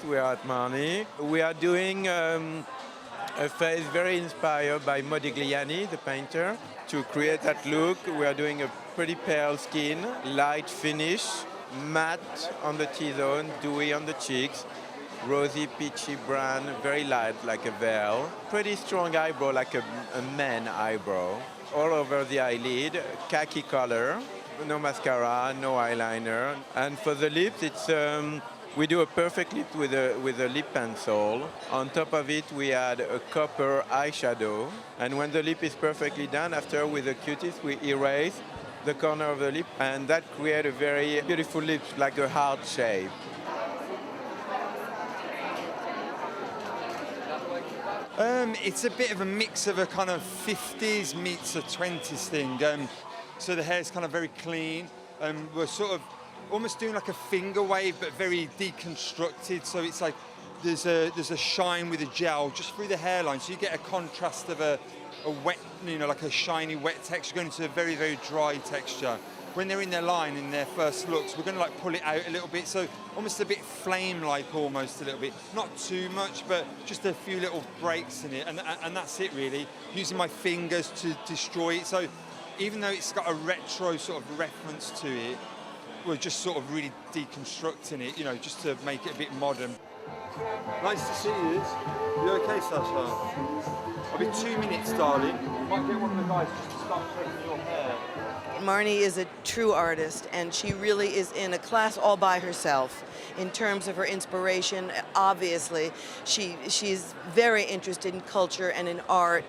we are at Marni. We are doing a face very inspired by Modigliani, the painter. To create that look, we are doing a pretty pale skin, light finish, matte on the T-zone, dewy on the cheeks, rosy, peachy brown, very light like a veil. Pretty strong eyebrow like a man eyebrow. All over the eyelid, khaki color, no mascara, no eyeliner. And for the lips, it's we do a perfect lip with a lip pencil. On top of it, we add a copper eyeshadow. And when the lip is perfectly done, after with a Q-tip, we erase the corner of the lip, and that creates a very beautiful lip, like a heart shape. It's a bit of a mix of a kind of 50s meets a 20s thing. So the hair's kind of very clean. We're sort of almost doing like a finger wave, but very deconstructed. So it's like there's a shine with a gel just through the hairline. So you get a contrast of a wet, like a shiny wet texture going into a very, very dry texture. When they're in their line, in their first looks, we're going to like pull it out a little bit, so almost a bit flame-like almost a little bit. Not too much, but just a few little breaks in it, and that's it really. Using my fingers to destroy it. So even though it's got a retro sort of reference to it, we're just sort of really deconstructing it, just to make it a bit modern. Nice to see you. You okay, Sasha? I'll be 2 minutes, darling. You might get one of the guys just to start straightening your hair. Marni is a true artist, and she really is in a class all by herself in terms of her inspiration. Obviously, she's very interested in culture and in art.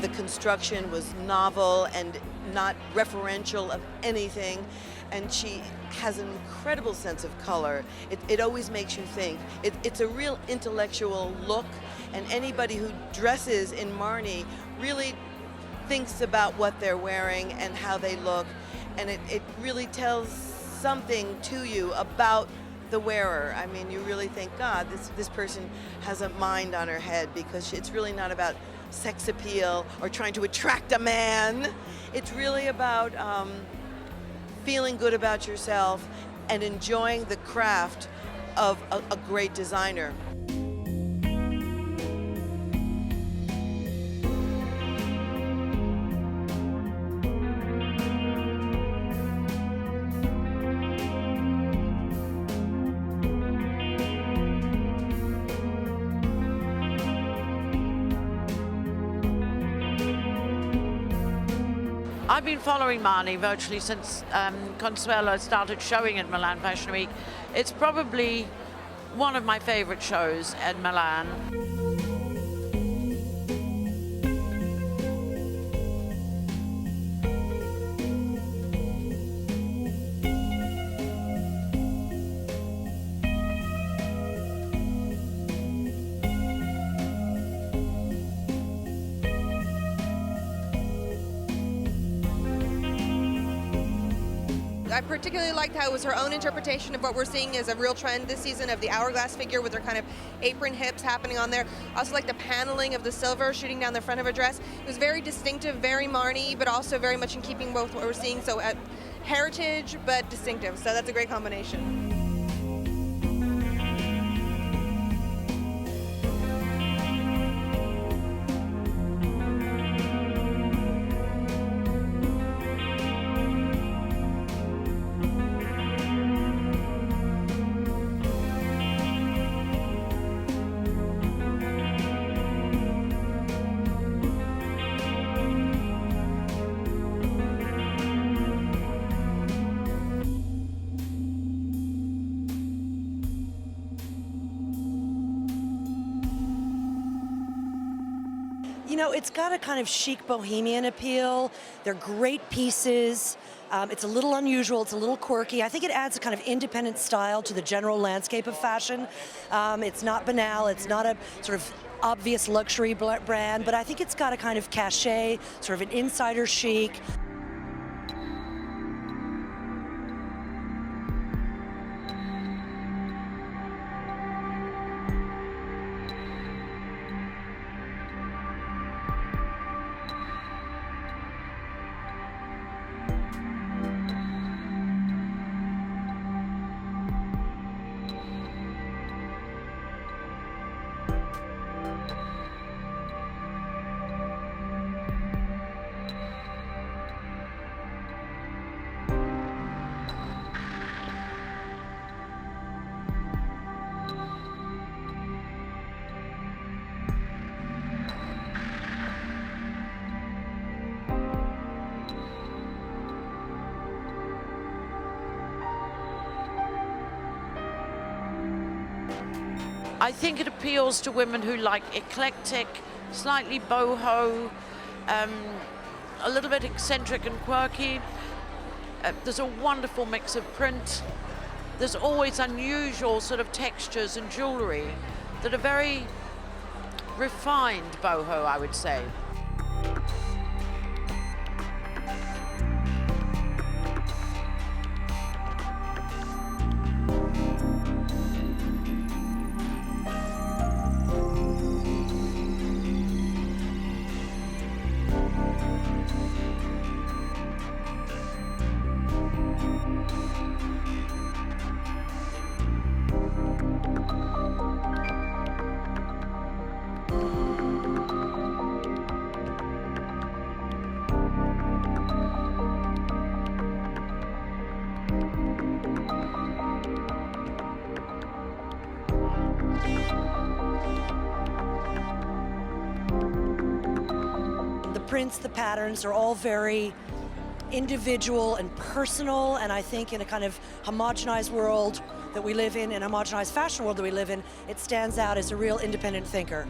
The construction was novel and not referential of anything, and she has an incredible sense of color. It always makes you think. It's a real intellectual look, and anybody who dresses in Marni really thinks about what they're wearing and how they look, and it really tells something to you about the wearer. I mean, you really think, God, this person has a mind on her head, because it's really not about sex appeal or trying to attract a man. It's really about feeling good about yourself and enjoying the craft of a great designer. I've been following Marni virtually since Consuelo started showing at Milan Fashion Week. It's probably one of my favorite shows at Milan. I particularly liked how it was her own interpretation of what we're seeing as a real trend this season of the hourglass figure with her kind of apron hips happening on there. I also like the paneling of the silver shooting down the front of her dress. It was very distinctive, very Marni, but also very much in keeping with what we're seeing. So heritage, but distinctive. So that's a great combination. It's got a kind of chic bohemian appeal. They're great pieces. It's a little unusual, it's a little quirky. I think it adds a kind of independent style to the general landscape of fashion. It's not banal, it's not a sort of obvious luxury brand, but I think it's got a kind of cachet, sort of an insider chic. I think it appeals to women who like eclectic, slightly boho, a little bit eccentric and quirky. There's a wonderful mix of print. There's always unusual sort of textures and jewelry that are very refined boho, I would say. Prints, the patterns are all very individual and personal, and I think in a kind of homogenized world that we live in, a homogenized fashion world that we live in, it stands out as a real independent thinker.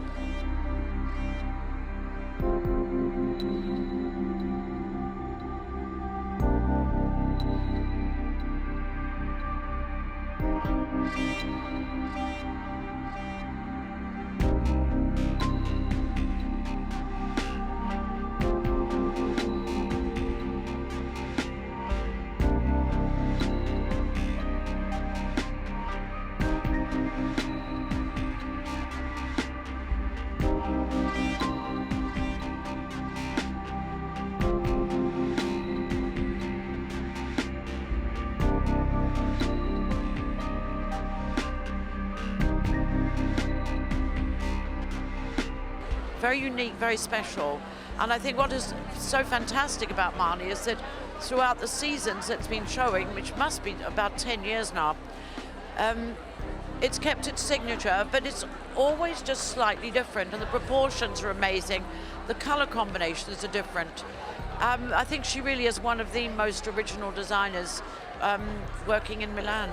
Very unique, very special. And I think what is so fantastic about Marni is that throughout the seasons it's been showing, which must be about 10 years now, it's kept its signature, but it's always just slightly different, and the proportions are amazing. The color combinations are different. I think she really is one of the most original designers working in Milan.